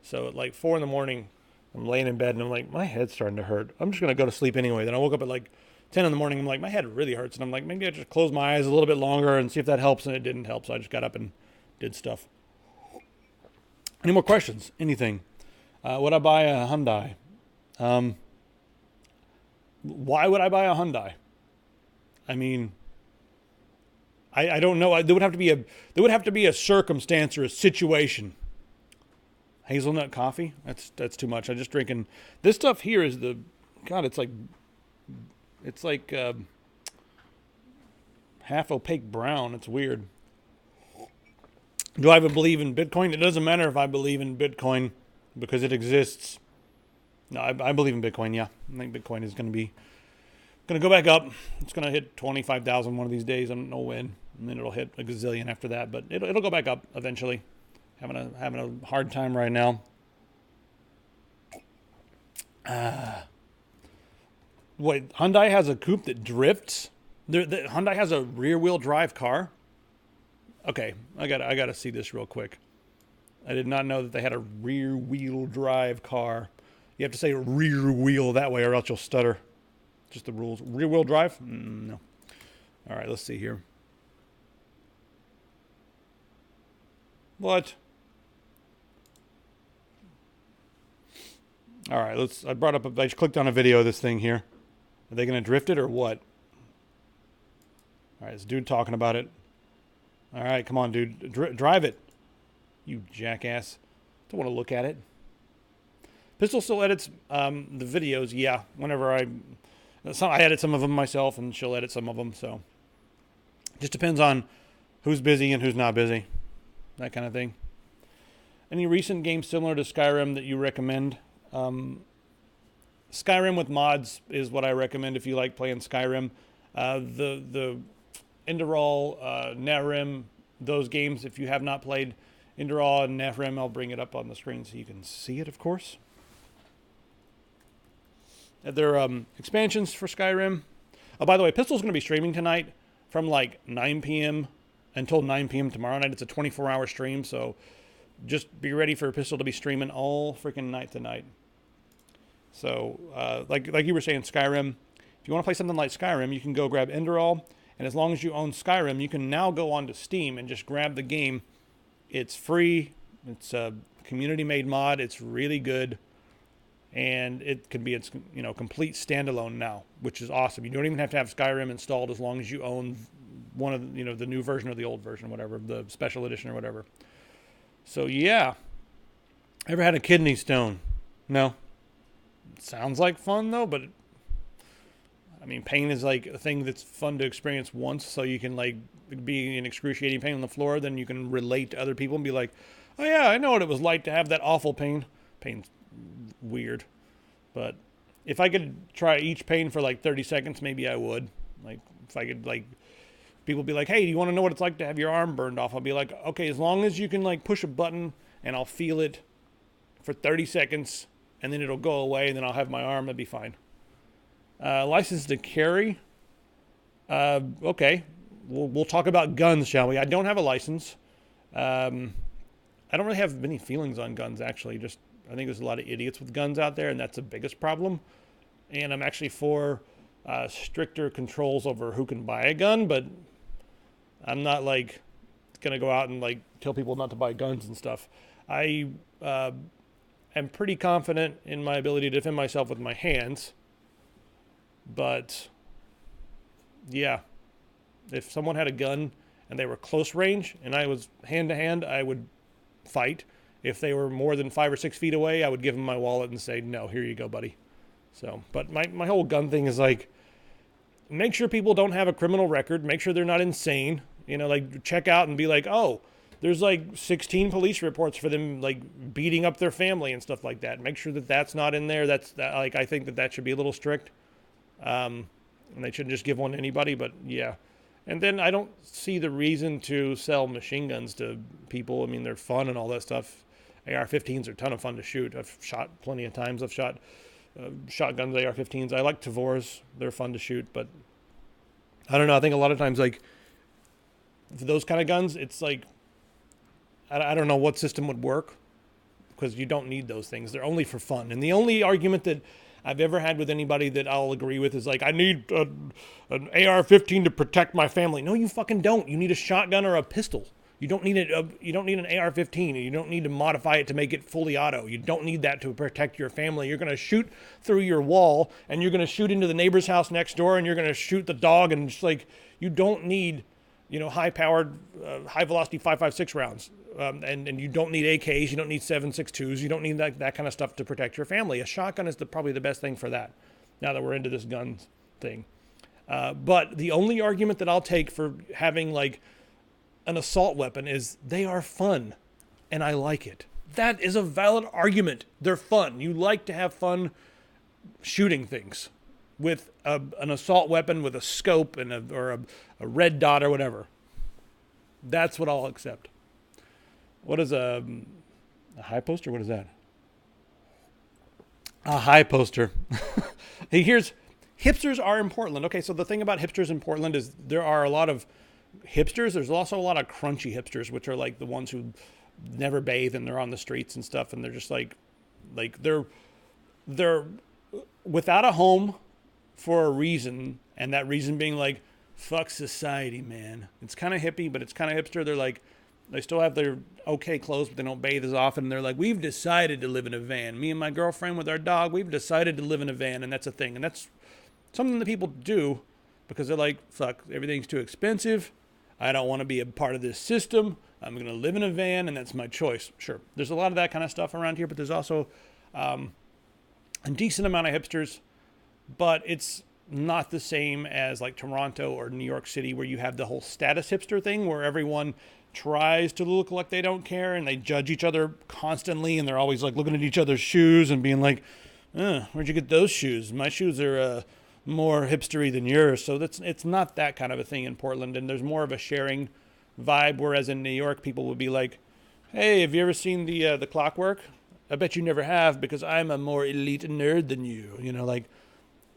So, at like 4 in the morning, I'm laying in bed, and I'm like, my head's starting to hurt. I'm just going to go to sleep anyway. Then I woke up at like 10 in the morning, I'm like, my head really hurts. And I'm like, maybe I just close my eyes a little bit longer and see if that helps. And it didn't help. So I just got up and did stuff. Any more questions? Anything? Would I buy a Hyundai? Why would I buy a Hyundai? I mean, I don't know. There would have to be a circumstance or a situation. Hazelnut coffee? That's too much. I'm just drinking. This stuff here is it's like half opaque brown. It's weird. Do I believe in Bitcoin? It doesn't matter if I believe in Bitcoin because it exists. No, I believe in Bitcoin, yeah. I think Bitcoin is going to go back up. It's going to hit 25,000 one of these days. I don't know when. And then it'll hit a gazillion after that. But it'll go back up eventually. Having a hard time right now. Wait, Hyundai has a coupe that drifts? Hyundai has a rear-wheel drive car? Okay, I gotta see this real quick. I did not know that they had a rear-wheel drive car. You have to say rear wheel that way or else you'll stutter. Just the rules. Rear-wheel drive? No. All right, let's see here. What? All right, I just clicked on a video of this thing here. Are they going to drift it or what? All right, this dude talking about it. All right, come on, dude. Drive it. You jackass. Don't want to look at it. Pistol still edits the videos, yeah. Whenever I edit some of them myself, and she'll edit some of them, so. Just depends on who's busy and who's not busy. That kind of thing. Any recent games similar to Skyrim that you recommend? Skyrim with mods is what I recommend if you like playing Skyrim. The Enderal, Nehrim, those games, if you have not played Enderal and Nehrim, I'll bring it up on the screen so you can see it, of course. There are expansions for Skyrim. Oh, by the way, Pistol's going to be streaming tonight from like 9 p.m. until 9 p.m. tomorrow night. It's a 24-hour stream, so just be ready for Pistol to be streaming all freaking night tonight. So, like you were saying, Skyrim. If you want to play something like Skyrim, you can go grab Enderal, and as long as you own Skyrim, you can now go onto Steam and just grab the game. It's free It's a community-made mod. It's really good, and it can be its complete standalone now, which is awesome. You don't even have to have Skyrim installed as long as you own one of the new version or the old version, whatever, the special edition or whatever. So yeah, ever had a kidney stone? No. Sounds like fun though, but I mean, pain is like a thing that's fun to experience once, so you can like be in excruciating pain on the floor, then you can relate to other people and be like, oh yeah, I know what it was like to have that awful pain. Pain's weird, but if I could try each pain for like 30 seconds, maybe I would. Like if I could, like, people be like, hey, do you want to know what it's like to have your arm burned off? I'll be like, okay, as long as you can like push a button and I'll feel it for 30 seconds and then it'll go away and then I'll have my arm, that'd be fine. License to carry. Okay. We'll talk about guns, shall we? I don't have a license. I don't really have many feelings on guns, actually. Just, I think there's a lot of idiots with guns out there, and that's the biggest problem. And I'm actually for stricter controls over who can buy a gun, but I'm not like gonna go out and like tell people not to buy guns and stuff. I am pretty confident in my ability to defend myself with my hands, but yeah, if someone had a gun and they were close range and I was hand to hand, I would fight. If they were more than 5 or 6 feet away, I would give them my wallet and say, no, here you go, buddy. So, but my whole gun thing is like, make sure people don't have a criminal record. Make sure they're not insane. Like check out and be like, oh, there's like 16 police reports for them like beating up their family and stuff like that. Make sure that that's not in there. Like, I think that should be a little strict. And they shouldn't just give one to anybody, but yeah. And then I don't see the reason to sell machine guns to people. I mean, they're fun and all that stuff. AR-15s are a ton of fun to shoot. I've shot plenty of times. I've shot shotguns, AR-15s. I like Tavors. They're fun to shoot, but I don't know. I think a lot of times, like, for those kind of guns, it's like, I don't know what system would work, because you don't need those things. They're only for fun. And the only argument that I've ever had with anybody that I'll agree with is like, I need an AR-15 to protect my family. No, you fucking don't. You need a shotgun or a pistol. You don't need you don't need an AR-15. You don't need to modify it to make it fully auto. You don't need that to protect your family. You're going to shoot through your wall, and you're going to shoot into the neighbor's house next door, and you're going to shoot the dog, and it's like, you don't need, high-powered, high-velocity 5.56 rounds. And you don't need AKs, you don't need 7.62s, you don't need that kind of stuff to protect your family. A shotgun is probably the best thing for that, now that we're into this gun thing. But the only argument that I'll take for having like an assault weapon is they are fun, and I like it. That is a valid argument. They're fun. You like to have fun shooting things with an assault weapon with a scope and a red dot or whatever. That's what I'll accept. What is a high poster? What is that? A high poster. Hey, hipsters are in Portland. Okay, so the thing about hipsters in Portland is there are a lot of hipsters. There's also a lot of crunchy hipsters, which are like the ones who never bathe and they're on the streets and stuff, and they're just like they're without a home for a reason, and that reason being like, fuck society, man. It's kind of hippie, but it's kind of hipster. They're like, they still have their okay clothes, but they don't bathe as often. And they're like, we've decided to live in a van. Me and my girlfriend with our dog, we've decided to live in a van, and that's a thing. And that's something that people do because they're like, fuck, everything's too expensive. I don't want to be a part of this system. I'm going to live in a van, and that's my choice. Sure, there's a lot of that kind of stuff around here, but there's also a decent amount of hipsters, but it's not the same as like Toronto or New York City, where you have the whole status hipster thing where everyone tries to look like they don't care and they judge each other constantly, and they're always like looking at each other's shoes and being like, where'd you get those shoes? My shoes are more hipstery than yours. So it's not that kind of a thing in Portland, and there's more of a sharing vibe, whereas in New York people would be like, hey, have you ever seen the Clockwork? I bet you never have, because I'm a more elite nerd than you. Like,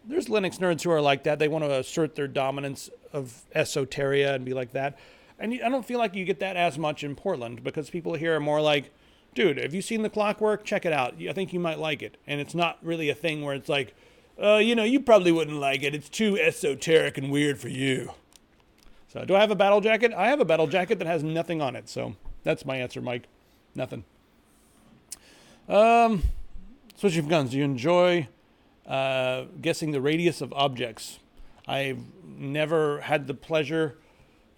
there's Linux nerds who are like that. They want to assert their dominance of esoteria and be like that. And I don't feel like you get that as much in Portland, because people here are more like, dude, have you seen The Clockwork? Check it out. I think you might like it. And it's not really a thing where it's like, you probably wouldn't like it. It's too esoteric and weird for you. So do I have a battle jacket? I have a battle jacket that has nothing on it. So that's my answer, Mike. Nothing. Switching from guns. Do you enjoy guessing the radius of objects? I've never had the pleasure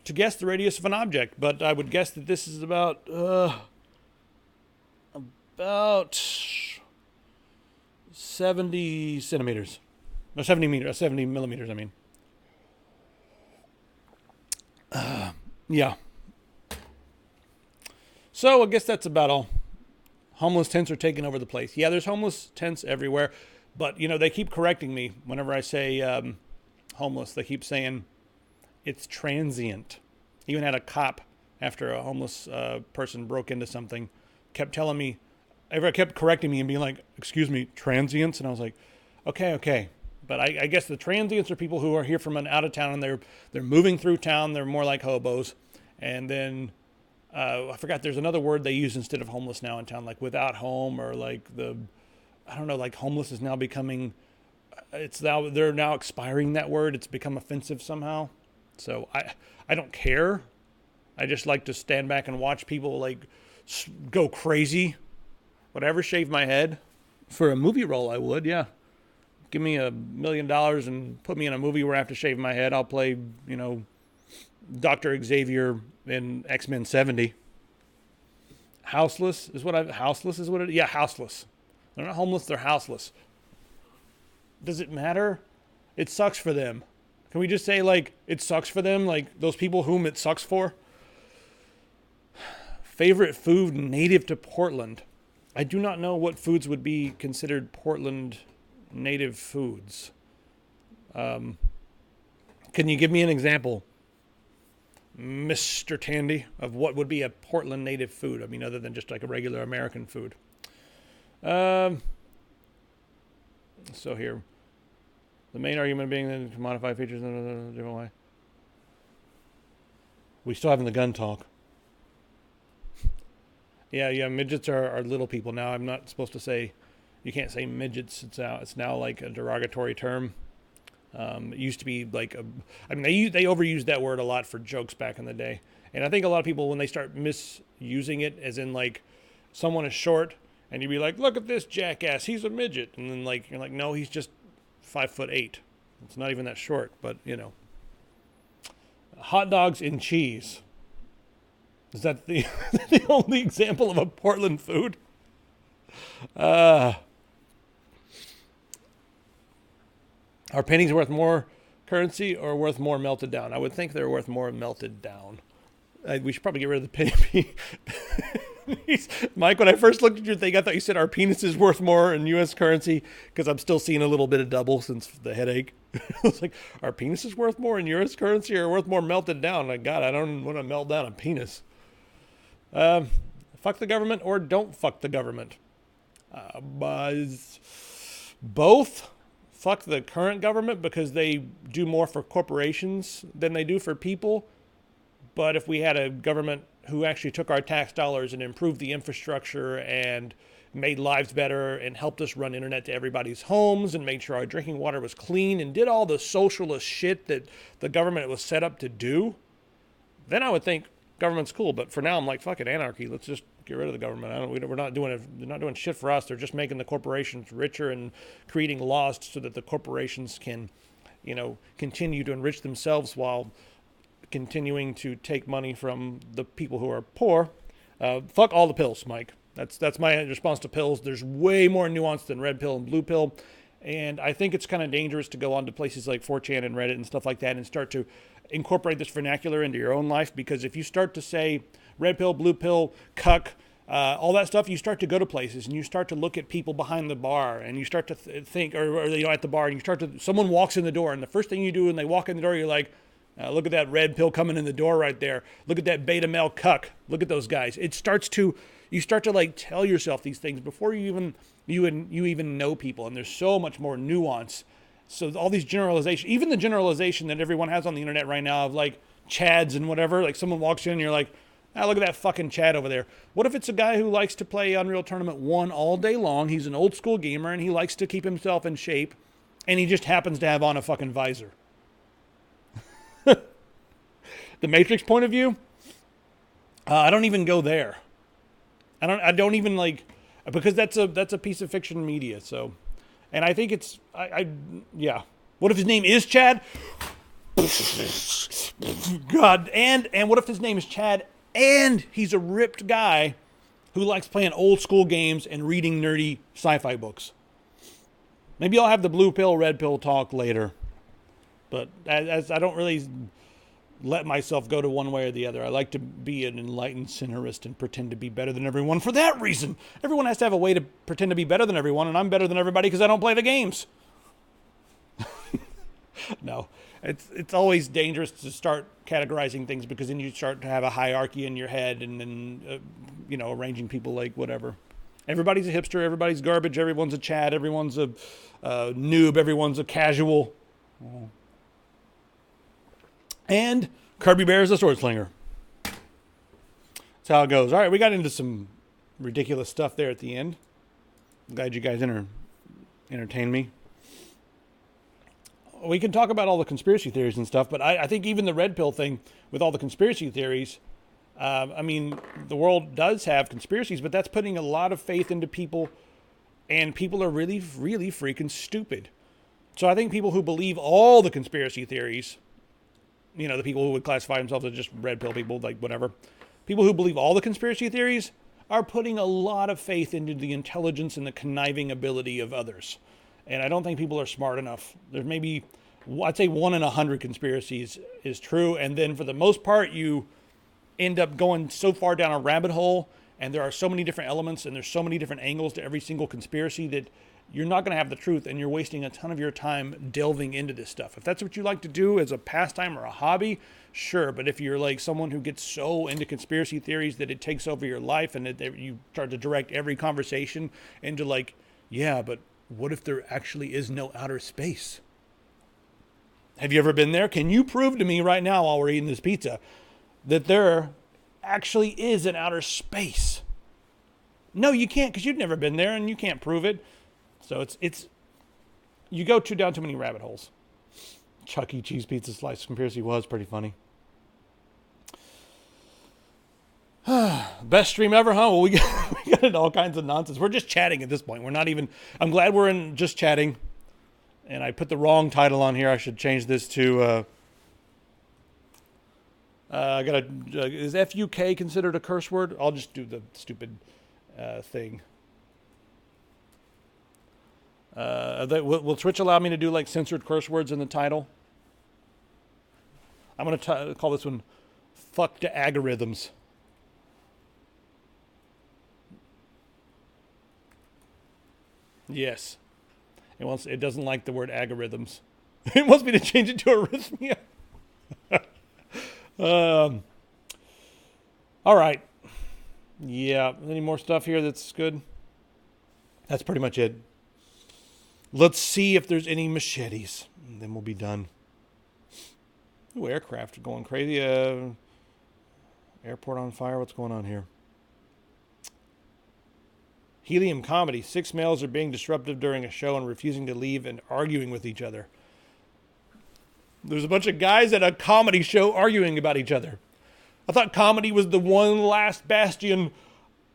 to guess the radius of an object, but I would guess that this is about 70 centimeters. No, 70 meters, 70 millimeters, I mean. Yeah. So I guess that's about all. Homeless tents are taking over the place. Yeah, there's homeless tents everywhere, but they keep correcting me whenever I say homeless. They keep saying it's transient. Even had a cop after a homeless person broke into something, kept telling me, kept correcting me and being like, "Excuse me, transients," and I was like, "Okay." But I guess the transients are people who are here from an out of town and they're moving through town. They're more like hobos, and then I forgot. There's another word they use instead of homeless now in town, like without home, or like I don't know, like homeless is now becoming. They're now expiring that word. It's become offensive somehow. So I don't care. I just like to stand back and watch people like go crazy. Whatever, shave my head. For a movie role, I would, yeah. Give me $1 million and put me in a movie where I have to shave my head. I'll play, Dr. Xavier in X-Men 70. Houseless is what it is? Yeah, houseless. They're not homeless, they're houseless. Does it matter? It sucks for them. Can we just say, like, it sucks for them? Like, those people whom it sucks for? Favorite food native to Portland. I do not know what foods would be considered Portland native foods. Can you give me an example, Mr. Tandy, of what would be a Portland native food? I mean, other than just like a regular American food. So here. The main argument being that to modify features in a different way. We still having the gun talk. Yeah, midgets are little people now. I'm not supposed to say, you can't say midgets. It's now like a derogatory term. It used to be like they overused that word a lot for jokes back in the day. And I think a lot of people, when they start misusing it, as in like someone is short, and you'd be like, look at this jackass, he's a midget. And then like, you're like, no, he's just 5'8". It's not even that short, but Hot dogs and cheese. Is that the only example of a Portland food? Are paintings worth more currency or worth more melted down? I would think they're worth more melted down. We should probably get rid of the penny. Mike, when I first looked at your thing, I thought you said our penis is worth more in U.S. currency, because I'm still seeing a little bit of double since the headache. I was like, our penis is worth more in U.S. currency or worth more melted down? Like, God, I don't want to melt down a penis. Fuck the government or don't fuck the government. Both. Fuck the current government because they do more for corporations than they do for people. But if we had a government who actually took our tax dollars and improved the infrastructure and made lives better and helped us run internet to everybody's homes and made sure our drinking water was clean and did all the socialist shit that the government was set up to do, then I would think government's cool. But for now, I'm like, fuck it, anarchy. Let's just get rid of the government. We're not doing it. They're not doing shit for us. They're just making the corporations richer and creating laws so that the corporations can, continue to enrich themselves while continuing to take money from the people who are poor. Fuck all the pills, Mike. That's my response to pills. There's way more nuance than red pill and blue pill. And I think it's kind of dangerous to go onto places like 4chan and Reddit and stuff like that and start to incorporate this vernacular into your own life. Because if you start to say red pill, blue pill, cuck, all that stuff, you start to go to places and you start to look at people behind the bar and you start to think, or at the bar, and you start to, someone walks in the door and the first thing you do when they walk in the door, you're like, look at that red pill coming in the door right there. Look at that beta male cuck. Look at those guys. You start to like tell yourself these things before you even know people. And there's so much more nuance. So all these generalizations, even the generalization that everyone has on the internet right now of like Chads and whatever, like someone walks in and you're like, look at that fucking Chad over there. What if it's a guy who likes to play Unreal Tournament 1 all day long? He's an old school gamer and he likes to keep himself in shape and he just happens to have on a fucking visor. The Matrix point of view, I don't even go there. I don't even like, because that's a piece of fiction media. So, and I think it's yeah. What if his name is Chad? God, and what if his name is Chad and he's a ripped guy who likes playing old school games and reading nerdy sci-fi books? Maybe I'll have the blue pill, red pill talk later. But as I don't really let myself go to one way or the other. I like to be an enlightened centerist and pretend to be better than everyone for that reason. Everyone has to have a way to pretend to be better than everyone, and I'm better than everybody because I don't play the games. No, it's always dangerous to start categorizing things because then you start to have a hierarchy in your head and then, arranging people like whatever. Everybody's a hipster, everybody's garbage, everyone's a Chad, everyone's a noob, everyone's a casual. And Kirby Bear is a sword slinger. That's how it goes. All right, we got into some ridiculous stuff there at the end. I'm glad you guys entertained me. We can talk about all the conspiracy theories and stuff, but I think even the red pill thing with all the conspiracy theories, the world does have conspiracies, but that's putting a lot of faith into people, and people are really, really freaking stupid. So I think people who believe all the conspiracy theories, the people who would classify themselves as just red pill people, like whatever, people who believe all the conspiracy theories are putting a lot of faith into the intelligence and the conniving ability of others. And I don't think people are smart enough. There's maybe, I'd say 1 in 100 conspiracies is true. And then for the most part, you end up going so far down a rabbit hole, and there are so many different elements and there's so many different angles to every single conspiracy that you're not going to have the truth, and you're wasting a ton of your time delving into this stuff. If that's what you like to do as a pastime or a hobby, sure. But if you're like someone who gets so into conspiracy theories that it takes over your life and that you start to direct every conversation into like, yeah, but what if there actually is no outer space? Have you ever been there? Can you prove to me right now while we're eating this pizza that there actually is an outer space? No, you can't, because you've never been there and you can't prove it. So it's you go down too many rabbit holes. Chuck E. Cheese pizza slice conspiracy was pretty funny. Best stream ever, huh? Well, we got into all kinds of nonsense. We're just chatting at this point. We're not even. I'm glad we're in just chatting. And I put the wrong title on here. I should change this to. Is FUK considered a curse word? I'll just do the stupid thing. Will Twitch allow me to do like censored curse words in the title? I'm going to call this one "Fuck the Algorithms." Yes, it doesn't like the word algorithms. It wants me to change it to arrhythmia. All right. Yeah. Any more stuff here that's good? That's pretty much it. Let's see if there's any machetes. And then we'll be done. Ooh, aircraft going crazy. Airport on fire. What's going on here? Helium comedy. 6 males are being disruptive during a show and refusing to leave and arguing with each other. There's a bunch of guys at a comedy show arguing about each other. I thought comedy was the one last bastion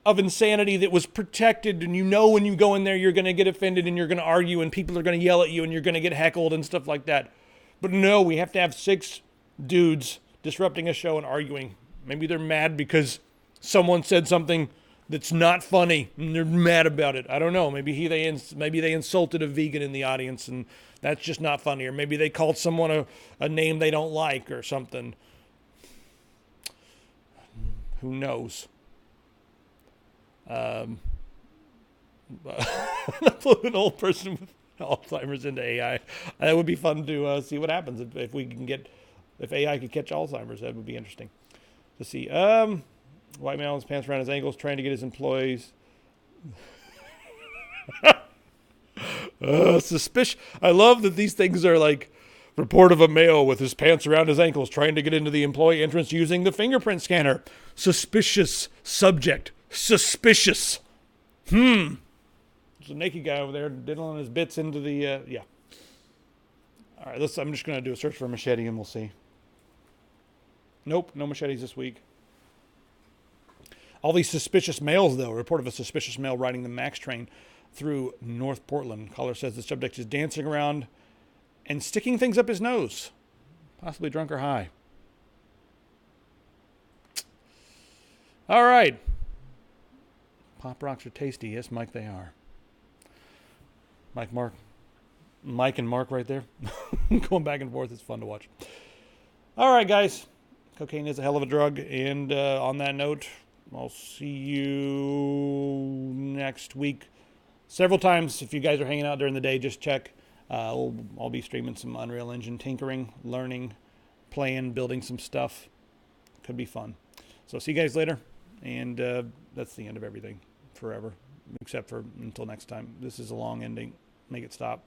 of insanity that was protected, and when you go in there you're going to get offended and you're going to argue and people are going to yell at you and you're going to get heckled and stuff like that. But no, we have to have 6 dudes disrupting a show and arguing. Maybe they're mad because someone said something that's not funny and they're mad about it. I don't know. Maybe they insulted a vegan in the audience and that's just not funny. Or maybe they called someone a name they don't like or something. Who knows? An old person with Alzheimer's into AI. That would be fun to see what happens if AI could catch Alzheimer's. That would be interesting to see. White man with his pants around his ankles trying to get his employees. Suspicious. I love that these things are like report of a male with his pants around his ankles trying to get into the employee entrance using the fingerprint scanner. Suspicious subject. Suspicious. There's a naked guy over there diddling his bits into the, yeah. All right, I'm just going to do a search for a machete and we'll see. Nope, no machetes this week. All these suspicious males, though. A report of a suspicious male riding the MAX train through North Portland. Caller says the subject is dancing around and sticking things up his nose, possibly drunk or high. All right. Pop rocks are tasty. Yes, Mike, they are. Mike and Mark right there. Going back and forth. It's fun to watch. All right, guys. Cocaine is a hell of a drug. And on that note, I'll see you next week. Several times, if you guys are hanging out during the day, just check. I'll be streaming some Unreal Engine tinkering, learning, playing, building some stuff. Could be fun. So see you guys later. And that's the end of everything forever, except for until next time. This is a long ending. Make it stop.